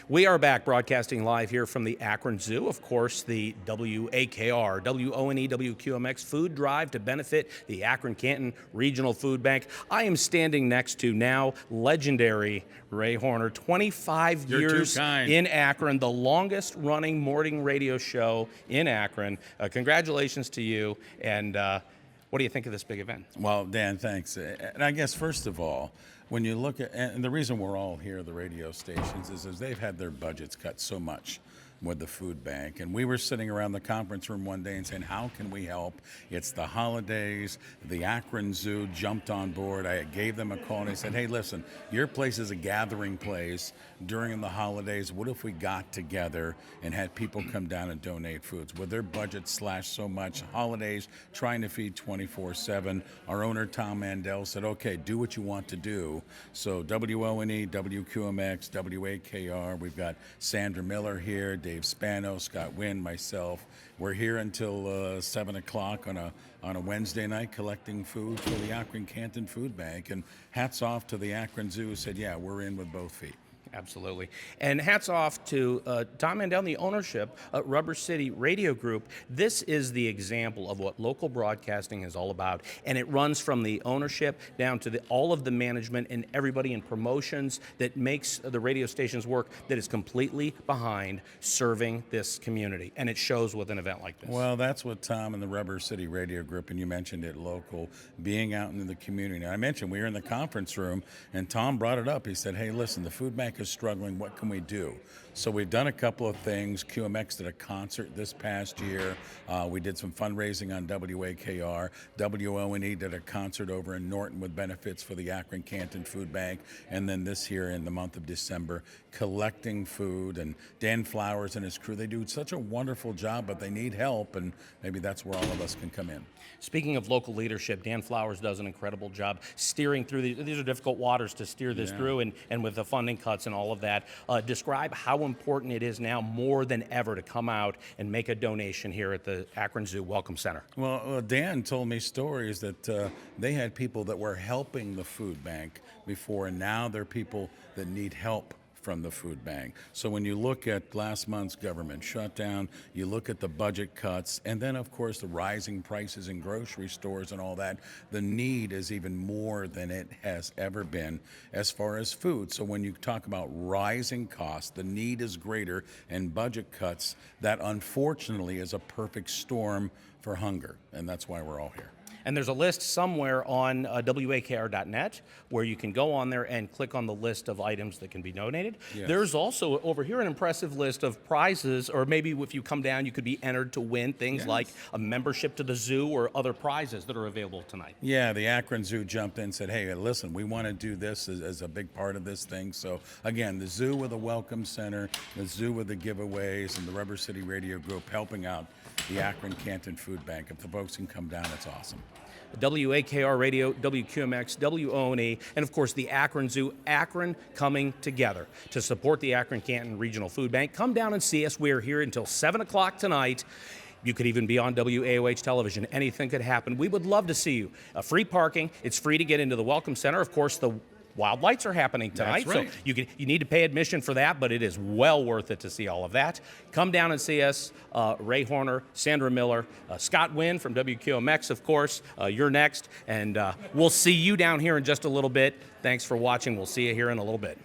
We are back broadcasting live here from the Akron Zoo. Of course, the WAKR, WONE, WQMX food drive to benefit the Akron-Canton Regional Food Bank. I am standing next to now legendary Ray Horner, 25 years in Akron, the longest running morning radio show in Akron. Congratulations to you. And what do you think of this big event? Well, Dan, thanks. And I guess, first of all, when you look at, and the reason we're all here, the radio stations, is they've had their budgets cut so much with the food bank. And we were sitting around the conference room one day and saying, how can we help? It's the holidays. The Akron Zoo jumped on board. I gave them a call and I said, hey, listen, your place is a gathering place during the holidays. What if we got together and had people come down and donate foods? With their budget slashed so much, holidays, trying to feed 24/7, our owner, Tom Mandel, said, okay, do what you want to do. So WONE, WQMX, WAKR, we've got Sandra Miller here, Dave Spano, Scott Wynn, myself. We're here until 7 o'clock on a Wednesday night collecting food for the Akron-Canton Food Bank. And hats off to the Akron Zoo who said, yeah, we're in with both feet. Absolutely. And hats off to Tom Mandel and the ownership at Rubber City Radio Group. This is the example of what local broadcasting is all about. And it runs from the ownership down to all of the management and everybody in promotions that makes the radio stations work, that is completely behind serving this community. And it shows with an event like this. Well, that's what Tom and the Rubber City Radio Group, and you mentioned it, local, being out in the community. Now, I mentioned we were in the conference room, and Tom brought it up. He said, hey, listen, the food bank is struggling. What can we do? So we've done a couple of things. QMX did a concert this past year. We did some fundraising on WAKR. WONE did a concert over in Norton with benefits for the Akron-Canton Food Bank. And then this year in the month of December, collecting food. And Dan Flowers and his crew, they do such a wonderful job, but they need help. And maybe that's where all of us can come in. Speaking of local leadership, Dan Flowers does an incredible job steering through these are difficult waters to steer this through, and with the funding cuts and all of that. Describe how important it is now more than ever to come out and make a donation here at the Akron Zoo Welcome Center. Well, Dan told me stories that they had people that were helping the food bank before, and now they're people that need help from the food bank. So when you look at last month's government shutdown, you look at the budget cuts, and then of course the rising prices in grocery stores and all that, the need is even more than it has ever been as far as food. So when you talk about rising costs, the need is greater, and budget cuts, that unfortunately is a perfect storm for hunger, and that's why we're all here. And there's a list somewhere on WAKR.net where you can go on there and click on the list of items that can be donated. Yes. There's also over here an impressive list of prizes, or maybe if you come down, you could be entered to win things like a membership to the zoo or other prizes that are available tonight. Yeah, the Akron Zoo jumped in and said, hey, listen, we want to do this as a big part of this thing. So again, the zoo with a welcome center, the zoo with the giveaways, and the Rubber City Radio Group helping out the Akron-Canton Food Bank. If the folks can come down, it's awesome. WAKR Radio, WQMX, WONE, and of course the Akron Zoo, Akron coming together to support the Akron-Canton Regional Food Bank. Come down and see us. We are here until 7 o'clock tonight. You could even be on WAOH television. Anything could happen. We would love to see you. Free parking. It's free to get into the Welcome Center. Of course, the Wild Lights are happening tonight, that's right. So you need to pay admission for that, but it is well worth it to see all of that. Come down and see us. Ray Horner, Sandra Miller, Scott Wynn from WQMX, of course. You're next, and we'll see you down here in just a little bit. Thanks for watching. We'll see you here in a little bit.